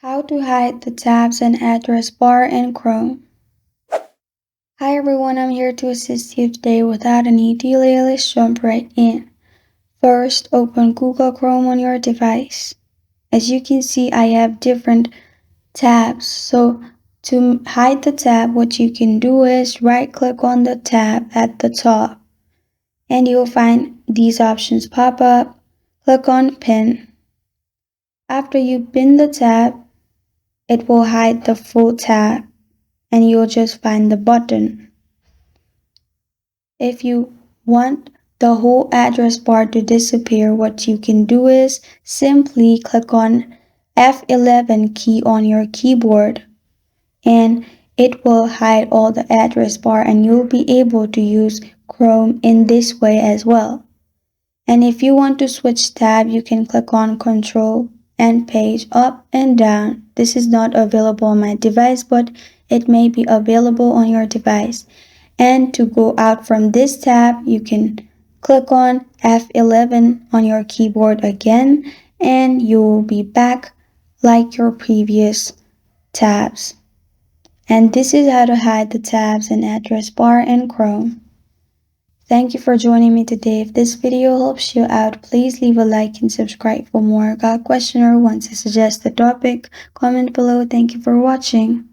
How to hide the tabs and address bar in Chrome. Hi everyone, I'm here to assist you today without any delay. Let's jump right in. First, open Google Chrome on your device. As you can see, I have different tabs. So to hide the tab, what you can do is right click on the tab at the top and you'll find these options pop up. Click on Pin. After you pin the tab, it will hide the full tab and you'll just find the button. If you want the whole address bar to disappear, what you can do is simply click on F11 key on your keyboard and it will hide all the address bar and you'll be able to use Chrome in this way as well. And if you want to switch tab, you can click on Control and Page up and down. This is not available on my device, but it may be available on your device. And to go out from this tab, you can click on F11 on your keyboard again, and you will be back like your previous tabs. And this is how to hide the tabs and address bar in Chrome. Thank you for joining me today. If this video helps you out, please leave a like and subscribe for more. Got a question or want to suggest a topic? Comment below. Thank you for watching.